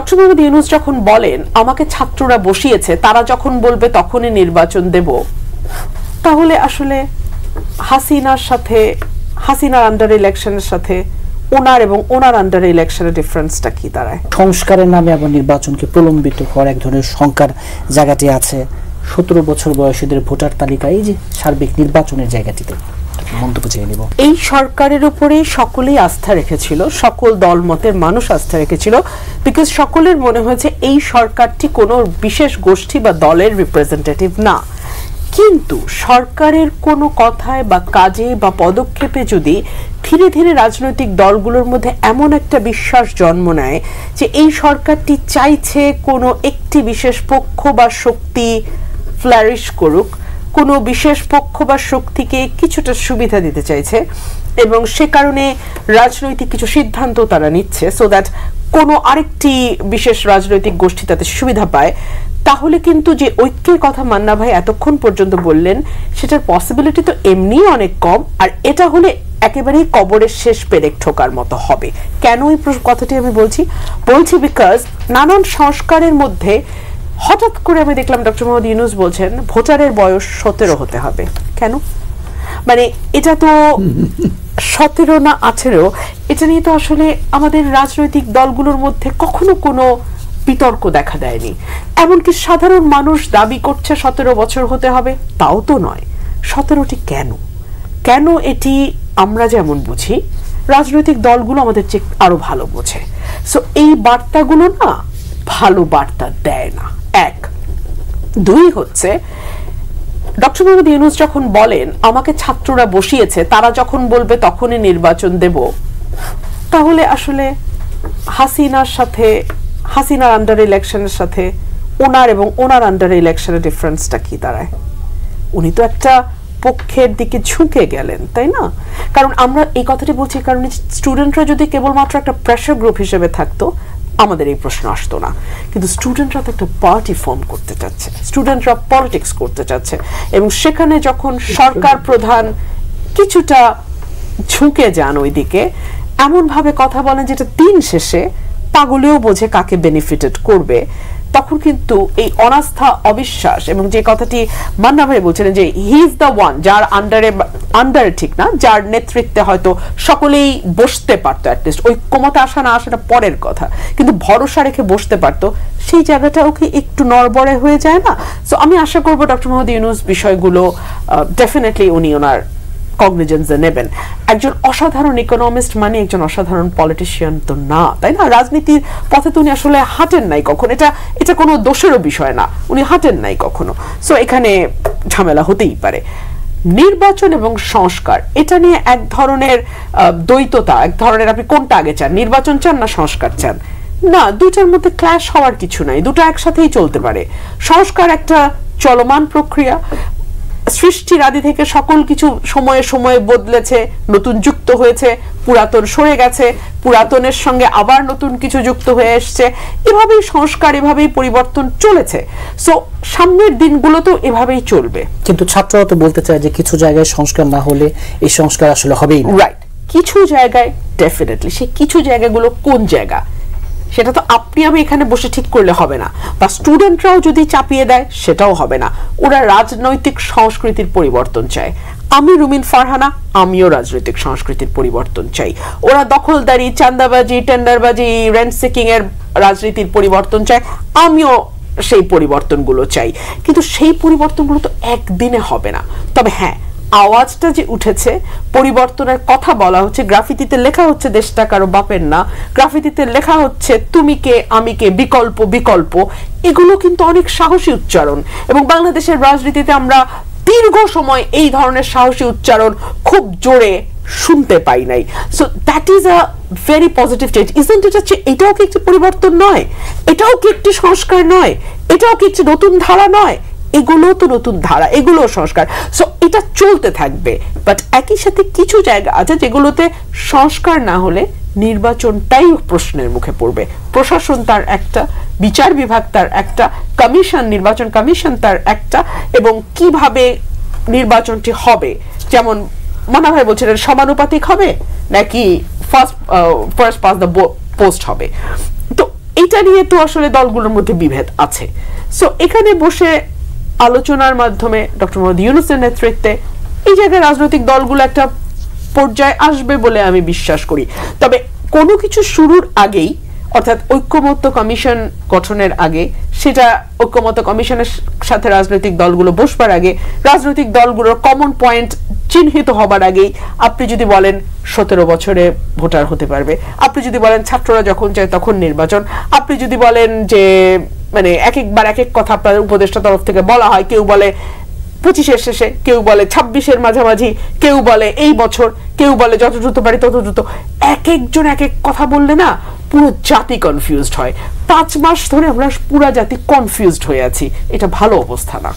Doctor Mohammad Yunus যখন বলেন আমাকে ছাত্ররা বসিয়েছে, তারা যখন বলবে তখনই নির্বাচন দেব, তাহলে আসলে হাসিনার আন্ডার ইলেকশনের সাথে ওনার এবং ওনার আন্ডার ইলেকশনের ডিফারেন্সটা কি দাঁড়ায়? সংস্কারের নামে আবার নির্বাচনকে প্রলম্বিত করার এক ধরনের শঙ্কার জায়গাটি আছে 17 বছর বয়সীদের ভোটার তালিকা, এই যে সার্বিক নির্বাচনের জায়গাটিতে মন্তব্য চেয়ে নিব। এই সরকারের উপরে সকলেই আস্থা রেখেছিল, সকল দলমতের মানুষ আস্থা রেখেছিল, বিকজ সকলের মনে হয়েছে এই সরকারটি কোনো বিশেষ গোষ্ঠী বা দলের রিপ্রেজেন্টেটিভ না। কিন্তু সরকারের কোনো কথায় বা কাজে বা পদক্ষেপে যদি ধীরে ধীরে রাজনৈতিক দলগুলোর মধ্যে এমন একটা বিশ্বাস জন্ম নেয় যে এই সরকারটি চাইছে কোনো একটি বিশেষ পক্ষ বা শক্তি ফ্লারিশ করুক, কোনো বিশেষ পক্ষ বা শক্তিকে কিছুটা সুবিধা দিতে চাইছে এবং সে কারণে রাজনৈতিক কিছু সিদ্ধান্ত তারা নিচ্ছে সো দ্যাট কোনো আরেকটি বিশেষ রাজনৈতিক গোষ্ঠী তাতে সুবিধা পায়, তাহলে কিন্তু যে ঐক্যের কথা মান্না ভাই এতক্ষণ পর্যন্ত বললেন সেটার পসিবিলিটি তো এমনি অনেক কম, আর এটা হলে একেবারেই কবরের শেষ পেরেক ঠোকার মতো হবে। কেন এই কথাটি আমি বলছি বিকজ নানান সংস্কারের মধ্যে হঠাৎ করে আমি দেখলাম ডক্টর মোহাম্মদ ইউনূস বলছেন ভোটারের বয়স 17 হতে হবে। কেন? মানে এটা তো 17 না 18, এটা নিয়ে তো আসলে আমাদের রাজনৈতিক দলগুলোর মধ্যে কখনো কোনো বিতর্ক দেখা দেয়নি। এমনকি সাধারণ মানুষ দাবি করছে 17 বছর হতে হবে, তাও তো নয়। 17টি কেন এটি আমরা যেমন বুঝি রাজনৈতিক দলগুলো আমাদের চেয়ে আরো ভালো বোঝে। সো এই বার্তাগুলো না ভালো বার্তা দেয় না। 1 2 হচ্ছে ডক্টর মোহাম্মদ ইউনূস যখন বলেন আমাকে ছাত্ররা বসিয়েছে, তারা যখন বলবে তখনই নির্বাচন দেব, তাহলে আসলে হাসিনার আন্ডার ইলেকশনের সাথে ওনার এবং ওনার আন্ডার ইলেকশনের ডিফারেন্সটা কি দাঁড়ায়? উনি তো একটা পক্ষের দিকে ঝুঁকে গেলেন, তাই না? কারণ আমরা এই কথাটি বলছি কারণ স্টুডেন্টরা যদি কেবলমাত্র একটা প্রেশার গ্রুপ হিসেবে থাকতো আমাদের এই প্রশ্ন আসতো না, কিন্তু স্টুডেন্টরা তো একটা পার্টি ফর্ম করতে চাচ্ছে, স্টুডেন্টরা পলিটিক্স করতে চাচ্ছে এবং সেখানে যখন সরকার প্রধান কিছুটা ঝুঁকে যান ওইদিকে, এমন ভাবে কথা বলেন যেটা দিন শেষে পাগলেও বোঝে কাকে বেনিফিটেড করবে, তখন কিন্তু এই অনাস্থা অবিশ্বাস এবং যে কথাটি মান্না ভাই বলছিলেন যে হি ইজ দ্য ওয়ান যার আন্ডারে ঠিক না, যার নেতৃত্বে হয়তো সকলেই বসতে পারতো, অ্যাটলিস্ট ওই ক্ষমতা আসা না আসাটা পরের কথা, কিন্তু ভরসা রেখে বসতে পারতো, সেই জায়গাটা ওকে একটু নড়বড়ে হয়ে যায় না? সো আমি আশা করবো ডক্টর মোহাম্মদ ইউনূস বিষয়গুলো ডেফিনেটলি উনি ওনার কগনিজেন্সে নেবেন। একজন অসাধারণ ইকোনমিস্ট মানে একজন অসাধারণ পলিটিশিয়ান তো না, তাই না? রাজনীতির পথে তো উনি আসলে হাঁটেন নাই কখনো, এটা কোনো দোষেরও বিষয় না, উনি হাঁটেন নাই কখনো। সো এখানে ঝামেলা হতেই পারে। নির্বাচন এবং সংস্কার এটা নিয়ে এক ধরনের দ্বৈততা, এক ধরনের আপনি কোনটা আগে চান, নির্বাচন চান না সংস্কার চান? না, দুটার মধ্যে ক্ল্যাশ হওয়ার কিছু নাই, দুটো একসাথেই চলতে পারে। সংস্কার একটা চলমান প্রক্রিয়া, সৃষ্টির আদি থেকে সকল কিছু সময়ে সময়ে বদলেছে, নতুন যুক্ত হয়েছে, পুরাতন সরে গেছে, পুরাতনের সঙ্গে আবার নতুন কিছু যুক্ত হয়ে এসছে, এভাবেই সংস্কার, এভাবেই পরিবর্তন চলেছে। সো সামনের দিনগুলোতেও এভাবেই চলবে। কিন্তু ছাত্ররা তো বলতে চায় যে কিছু জায়গায় সংস্কার না হলে এই সংস্কার আসলে হবেই না। রাইট, কিছু জায়গায় ডেফিনেটলি, সেই কিছু জায়গাগুলো কোন জায়গা সেটা তো আপনি আমি এখানে বসে ঠিক করলে হবে না, বা স্টুডেন্টরাও যদি চাপিয়ে দেয় সেটাও হবে না। ওরা রাজনৈতিক সংস্কৃতির পরিবর্তন চায়। আমি রুমিন ফারহানা, আমিও রাজনৈতিক সংস্কৃতির পরিবর্তন চাই। ওরা দখলদারি, চাঁদাবাজি, টেন্ডারবাজি, রেন্ট সিকিং এর রাজনীতির পরিবর্তন চায়, আমিও সেই পরিবর্তনগুলো চাই। কিন্তু সেই পরিবর্তনগুলো তো একদিনে হবে না। তবে হ্যাঁ, আওয়াজটা যে উঠেছে, পরিবর্তনের কথা বলা হচ্ছে, গ্রাফিতিতে লেখা হচ্ছে দেশটা কারো বাপের না, গ্রাফিতিতে লেখা হচ্ছে তুমি কে আমি কে, বিকল্প বিকল্প, এগুলো কিন্তু অনেক সাহসী উচ্চারণ এবং বাংলাদেশের রাজনীতিতে আমরা দীর্ঘ সময় এই ধরনের সাহসী উচ্চারণ খুব জোরে শুনতে পাই নাই। So that is a very positive change, isn't it? এটাও কি একটি পরিবর্তন নয়? এটাও কি একটি সংস্কার নয়? এটাও কি একটি নতুন ধারা নয়? এগুলো তো নতুন ধারা, এগুলো সংস্কার। সো এটা চলতে থাকবে, বাট একই সাথে কিছু জায়গা আছে যেগুলোতে সংস্কার না হলে নির্বাচনটাই প্রশ্নের মুখে পড়বে। প্রশাসন তার একটা, বিচার বিভাগ তার একটা, কমিশন, নির্বাচন কমিশন তার একটা, এবং কিভাবে নির্বাচনটি হবে, যেমন মানা ভাই বলছিলেন সমানুপাতিক হবে নাকি ফার্স্ট পাস দ্য পোস্ট হবে, তো এটা নিয়ে তো আসলে দলগুলোর মধ্যে বিভেদ আছে। সো এখানে বসে আলোচনার মাধ্যমে ডক্টর মোহাম্মদ ইউনূসের নেতৃত্বে এই জায়গায় রাজনৈতিক দলগুলো একটা পর্যায়ে আসবে বলে আমি বিশ্বাস করি। তবে কোনো কিছু শুরুর আগেই, অর্থাৎ ঐক্যমত্য কমিশন গঠনের আগে, সেটা ঐক্যমত্য কমিশনের সাথে রাজনৈতিক দলগুলো বসবার আগে, রাজনৈতিক দলগুলোর কমন পয়েন্ট চিহ্নিত হবার আগেই আপনি যদি বলেন 17 বছরে ভোটার হতে পারবে, আপনি যদি বলেন ছাত্ররা যখন চায় তখন নির্বাচন, আপনি যদি বলেন যে মানে এক একবার এক এক কথা আপনার উপদেষ্টা তরফ থেকে বলা হয়, কেউ বলে 25-এর শেষে, কেউ বলে 26-এর মাঝামাঝি, কেউ বলে এই বছর, কেউ বলে যত দ্রুত পারি তত দ্রুত, এক একজন এক এক কথা বললে না পুরো জাতি কনফিউজড হয়। 5 মাস ধরে আমরা পুরো জাতি কনফিউজড হয়ে আছি, এটা ভালো অবস্থা না।